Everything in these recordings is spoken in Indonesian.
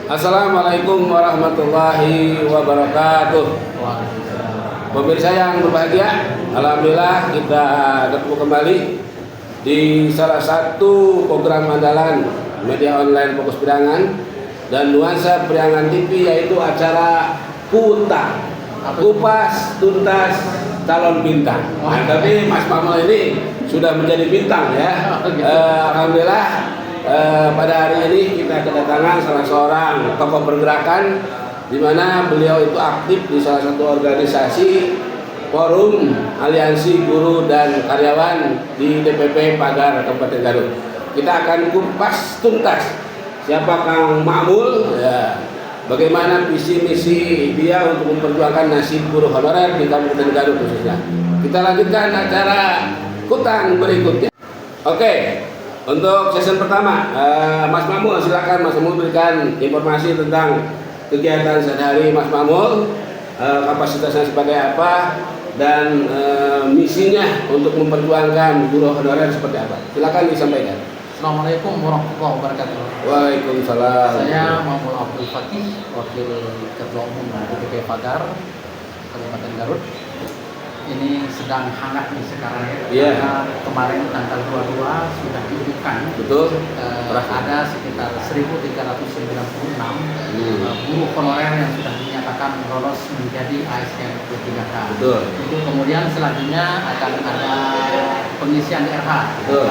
Assalamualaikum warahmatullahi wabarakatuh. Pemirsa yang berbahagia, alhamdulillah kita ketemu kembali di salah satu program andalan media online Fokus Priangan dan Nuansa Priangan TV, yaitu acara KUTA, Kupas Tuntas Calon Bintang. Nah, tapi Mas Pamel ini sudah menjadi bintang ya. Alhamdulillah. Pada hari ini kita kedatangan salah seorang tokoh pergerakan, di mana beliau itu aktif di salah satu organisasi Forum Aliansi Guru dan Karyawan di DPP Pagar Kabupaten Garut. Kita akan kupas tuntas siapa Kang Ma'mul, ya, bagaimana visi misi dia untuk memperjuangkan nasib guru honorer di Kabupaten Garut khususnya. Kita lanjutkan acara kutang berikutnya. Oke. Untuk sesi pertama, Mas Ma'mul, silakan Mas Ma'mul berikan informasi tentang kegiatan sehari-hari Mas Ma'mul, kapasitasnya sebagai apa, dan misinya untuk memperjuangkan guru honorer seperti apa. Silakan disampaikan. Assalamualaikum warahmatullahi wabarakatuh. Waalaikumsalam. Saya Ma'mul Abdul Fatih, Wakil Ketua Umum DPP Pagar Kabupaten Garut. Ini sedang hangat nih sekarang ya, karena kemarin tanggal 22 sudah diumumkan. Betul. Ada sekitar 1.396 guru honorer yang sudah dinyatakan lolos menjadi ASN P3K. Betul. Itu kemudian selanjutnya akan ada pengisian RH. Betul.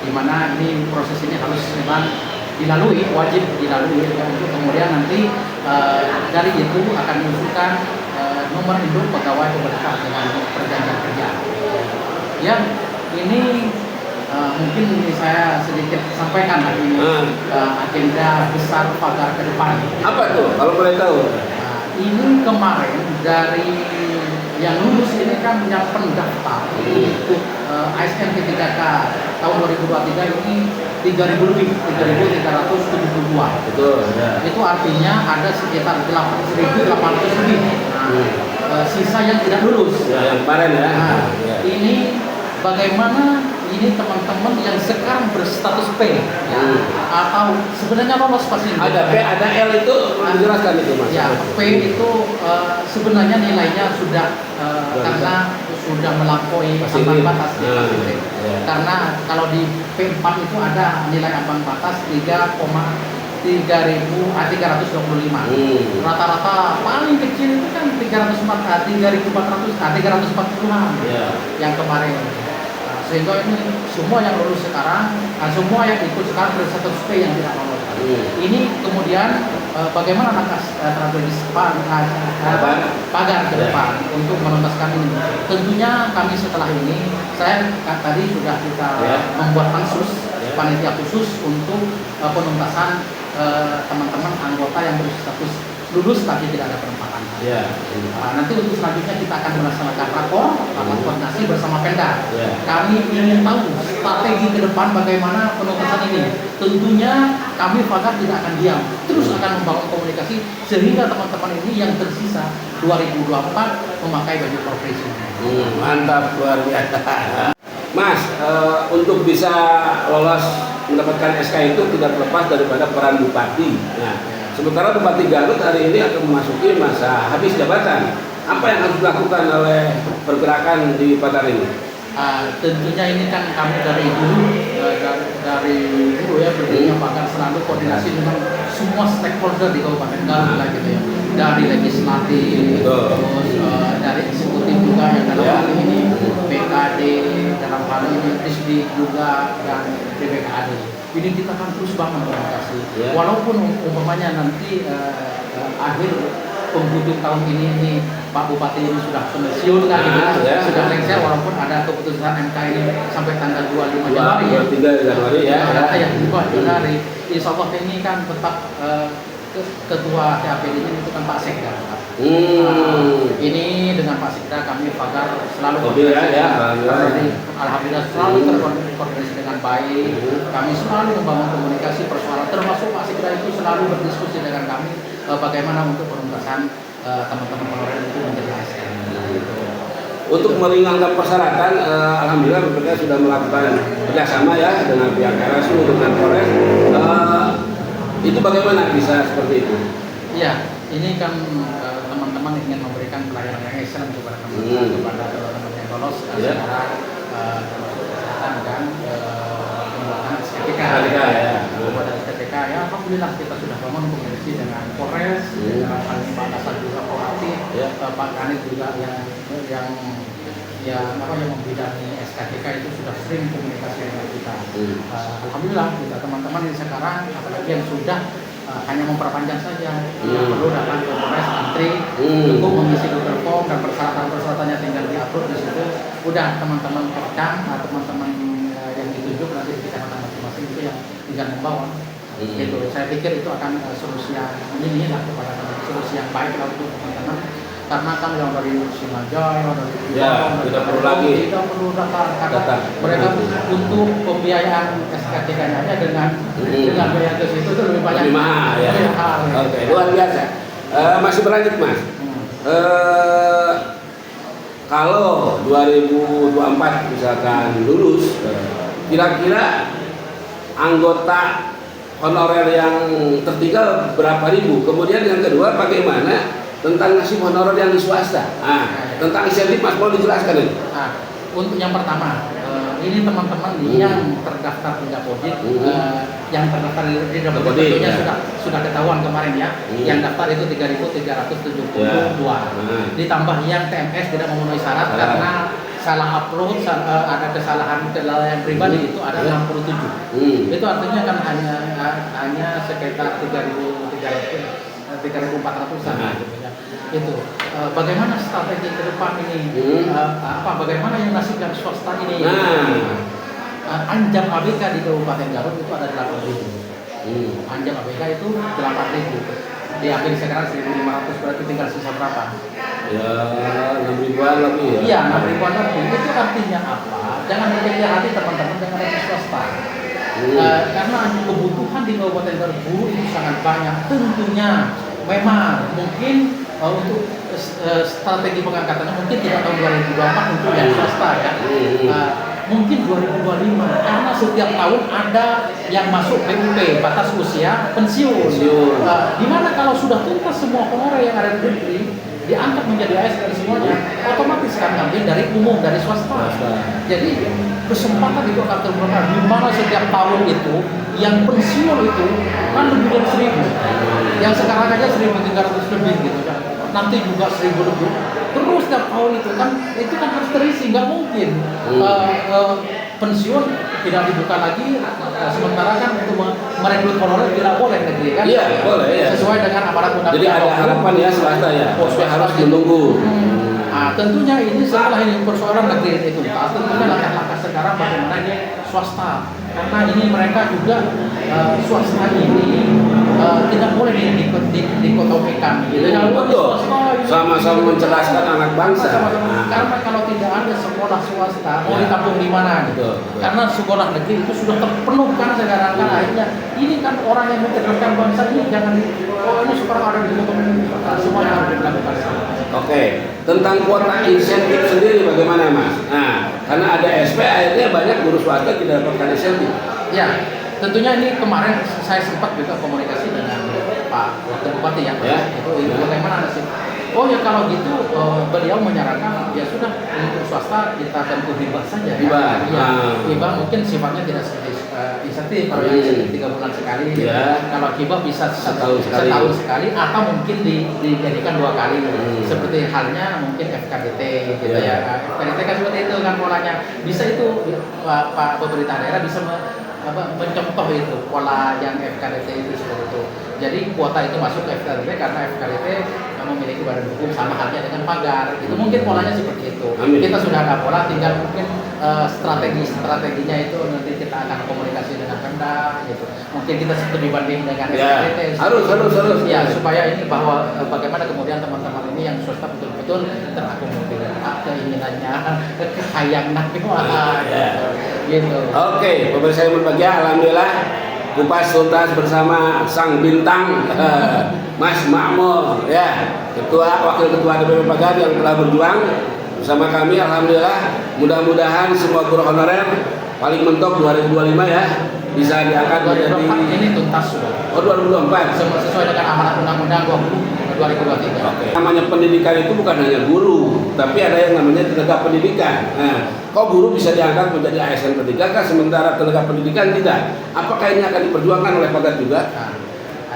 Di mana ini proses ini harus memang dilalui, wajib dilalui ya, untuk kemudian nanti dari itu akan diusulkan nomor induk pegawai pemerintah dengan perjanjian kerja. Yang ini mungkin saya sedikit sampaikan hari ini agenda besar Pagar ke depan. Apa tuh kalau boleh tahu? Ini kemarin dari yang lulus ini kan yang pendaftar untuk ASN P3K tahun 2023 ini 3.000 lebih, 3.372. Betul. Ya. Itu artinya ada sekitar 8.800 lebih. Sisa yang tidak lulus. Ya, yang kemarin ya. Ini bagaimana ini teman-teman yang sekarang berstatus P ya, atau sebenarnya lolos pasti ada P, ada L, itu dijelaskan itu Mas. Ya, P itu sebenarnya nilainya sudah karena sudah melampaui ambang batas karena kalau di P4 itu ada nilai ambang batas 325. Rata-rata paling kecil itu kan 3.440-an yang kemarin. Sehingga ini semua yang lulus sekarang, semua yang ikut sekarang berstatus P yang tidak lolos. Ini kemudian bagaimana langkah strategis Pagar ke depan untuk menuntaskan ini. Tentunya kami setelah ini, saya tadi sudah kita membuat pansus, panitia khusus untuk penuntasan teman-teman anggota yang berstatus lulus tapi tidak ada penempatan. Nanti untuk selanjutnya kita akan melaksanakan rapat koordinasi bersama Pemda. Kami ingin tahu strategi ke depan bagaimana penuntasan ini. Tentunya kami Pagar tidak akan diam, terus akan membangun komunikasi sehingga teman-teman ini yang tersisa 2024 memakai baju profesional. Mantap, luar biasa. Mas, untuk bisa lolos mendapatkan SK itu tidak terlepas daripada peran bupati. Nah, sementara Bupati Garut hari ini akan memasuki masa habis jabatan. Apa yang harus dilakukan oleh pergerakan di Pagar ini? Tentunya ini kan kami dari dulu ya berdirinya Pagar selalu koordinasi dengan semua stakeholder di Kabupaten Garut lah gitu ya. Dari legislatif, terus dari eksekutif juga yang dalam hal ini BKD, dalam hal ini Disdik juga, dan BPKAD. Ini kita akan terus bangun komunikasi. Walaupun umpamanya nanti akhir penghujung tahun ini Pak Bupati ini sudah pensiun kan gitu, sudah lengser, walaupun ada keputusan MK ini sampai tanggal 25 Januari Januari. Insya Allah ini kan tetap ketua TAPD ini itu kan Pak Sekda. Ini dengan Pak Sekda kami Pagar selalu alhamdulillah selalu terkoordinasi dengan baik. Kami selalu membangun komunikasi persoalan, termasuk Pak Sekda itu selalu berdiskusi dengan kami bagaimana untuk penuntasan teman-teman honorer itu menjadi ASN. Untuk meringankan persyaratan, alhamdulillah BPK sudah melakukan kerjasama ya dengan pihak RSU, dengan Polres. gitu. Itu bagaimana bisa seperti itu? Iya, ini kan teman-teman ingin memberikan pelayanan yang excellent kepada teman-teman yang lolos secara termasuk kesehatan dan pembuatan SKTK. Pembuatan SKTK ya, alhamdulillah kita sudah bangun komunikasi dengan Polres, dengan Kami Pak Kasat juga proaktif, Pak Kanit juga yang membidangi SKTK itu sudah sering komunikasi dengan kita. Alhamdulillah kita teman-teman yang sekarang apalagi yang sudah hanya memperpanjang saja, perlu datang ke Polres antri untuk mengisi Google Form dan persyaratan-persyaratannya tinggal diupload di situ. Udah teman-teman perekam, teman-teman yang ditunjuk nanti di kecamatan masing-masing itu yang tinggal membawa. Gitu. Saya pikir itu akan solusi yang ini lah kepada solusi yang baik lah untuk teman-teman. Karena kan yang dari Sinajaya, dari tidak perlu lagi, tidak perlu datang karena mereka untuk pembiayaan SKTK-nya dengan biaya ke situ itu lebih banyak. Lebih mahal ya. Oke, luar biasa. Masih berlanjut Mas. Kalau 2024 misalkan lulus, kira-kira anggota honorer yang tertinggal berapa ribu? Kemudian yang kedua bagaimana tentang nasib honorer yang di swasta? Tentang insentif Mas mau dijelaskan ini? Untuk yang pertama, ini teman-teman yang terdaftar di Dapodik, yang terdaftar di Dapodik tentunya sudah ketahuan kemarin ya. Yang daftar itu 3.372. Ditambah yang TMS tidak memenuhi syarat karena salah upload, ada kesalahan pribadi itu ada 67. Itu artinya kan hanya sekitar 3.400-an. Itu bagaimana strategi ke depan ini, bagaimana yang nasib yang swasta ini. Anjam ABK di Kabupaten Garut itu ada 8.000. Anjam ABK itu 8.000. Diambil sekarang 1.500, berarti tinggal sisa berapa? Ya 6.000-an lebih ya. Iya 6.000-an lebih. Itu artinya apa? Jangan berkecil hati teman-teman dengan ada swasta. Karena kebutuhan di Kabupaten Garut itu sangat banyak. Tentunya memang mungkin untuk strategi pengangkatannya mungkin tidak tahun 2024 untuk yang swasta ya. Mungkin 2025 karena setiap tahun ada yang masuk PUP batas usia pensiun. Di mana kalau sudah tuntas semua honorer yang ada di negeri diangkat menjadi ASN semuanya, otomatis kan ngambil dari umum, dari swasta. Jadi kesempatan itu akan terbuka di mana setiap tahun itu yang pensiun itu kan lebih dari 1.000, yang sekarang aja 1.300 lebih gitu kan, nanti juga 1.000 lebih terus setiap tahun itu kan harus terisi, nggak mungkin pensiun tidak dibuka lagi sementara kan untuk merekrut honorer tidak boleh negeri kan? Iya boleh ya. Sesuai dengan aparat undang-undang. Jadi ada harapan ya swasta ya. Harus menunggu. Tentunya ini setelah ini persoalan negeri itu tentunya langkah-langkah sekarang bagaimana ini swasta, karena ini mereka juga swasta ini tidak boleh dikotomikan gitu. Betul. Sama-sama mencerdaskan anak bangsa. Karena kalau tidak ada sekolah swasta mau ditampung di mana gitu. Karena sekolah negeri itu sudah terpenuh kan sekarang kan akhirnya ini kan orang yang mencerdaskan bangsa ini jangan ini sekarang ada di semua yang harus dilakukan. Oke, tentang kuota insentif sendiri bagaimana Mas? Karena ada SP akhirnya banyak guru swasta tidak dapatkan insentif. Ya, tentunya ini kemarin saya sempat juga komunikasi dengan Pak Wakil Bupati ya. Itu bagaimana nasib? Oh ya kalau gitu beliau menyarankan ya sudah untuk swasta kita tentu hibah saja. Hibah mungkin sifatnya tidak seperti insentif, kalau yang insentif 3 bulan sekali. Kalau hibah bisa setahun sekali atau mungkin dijadikan 2 kali. Seperti halnya mungkin FKDT gitu ya. FKDT kan seperti itu kan polanya. Bisa itu Pak pemerintah daerah bisa mencontoh itu pola yang FKDT itu seperti itu. Jadi kuota itu masuk ke FKDT karena FKDT memiliki badan hukum sama halnya dengan pagar. Itu mungkin polanya seperti itu. Kita sudah ada pola, tinggal mungkin strateginya itu nanti kita akan komunikasi dengan Pemda gitu. Mungkin kita studi banding dengan FKDT. Harus. Ya, supaya ini bahwa bagaimana kemudian teman-teman ini yang swasta betul-betul terakomodir keinginannya, kekhayangan gitu. Oke, pemirsa yang berbahagia, alhamdulillah Kupas Tuntas bersama sang bintang Mas Makmur ya, wakil ketua DPP Pagar yang telah berjuang bersama kami. Alhamdulillah, mudah-mudahan semua guru honorer paling mentok 2025 ya bisa diangkat menjadi 2024 ini tuntas sudah. oh 2024 Sesuai dengan amanat Undang-Undang 2023. Oke. Namanya pendidikan itu bukan hanya guru, tapi ada yang namanya tenaga pendidikan. Nah, kok guru bisa diangkat menjadi ASN ketiga kan sementara tenaga pendidikan tidak? Apakah ini akan diperjuangkan oleh Pagar juga? Nah,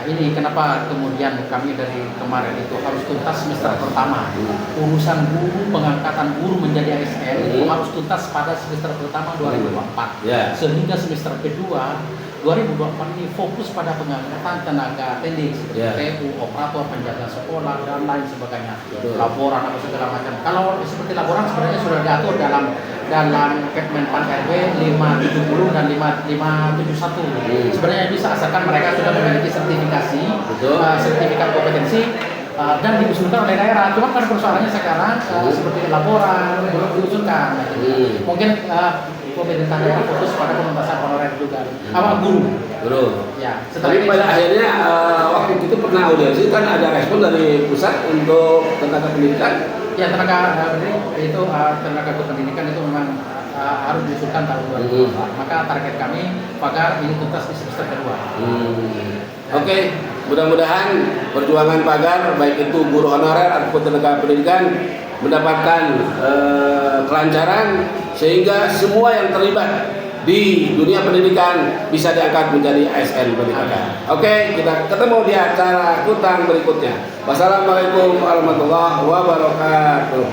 ini kenapa kemudian kami dari kemarin itu harus tuntas semester pertama. Urusan guru, pengangkatan guru menjadi ASN itu harus tuntas pada semester pertama 2024. Ya. Sehingga semester kedua 2024 ini fokus pada pengangkatan tenaga teknik seperti TU, operator, penjaga sekolah dan lain sebagainya. Laporan apa segala macam. Kalau seperti laporan sebenarnya sudah diatur dalam Kepmenpan RB 570 dan 571. Sebenarnya bisa asalkan mereka sudah memiliki sertifikasi, sertifikat kompetensi dan diusulkan oleh daerah. Cuma kan persoalannya sekarang seperti laporan belum diusulkan. Mungkin pemerintah daerah fokus pada pengentasan honorer juga. Apa guru? Ya. Tapi pada akhirnya waktu itu pernah audiensi kan ada respon dari pusat untuk tenaga pendidikan. Ya tenaga kependidikan itu memang harus diusulkan tahun 2024. Maka target kami Pagar ini tuntas di semester kedua. Oke, mudah-mudahan perjuangan Pagar baik itu guru honorer ataupun tenaga pendidikan mendapatkan kelancaran sehingga semua yang terlibat di dunia pendidikan bisa diangkat menjadi ASN pendidikan. Oke, kita ketemu di acara Kutang berikutnya. Wassalamualaikum warahmatullahi wabarakatuh.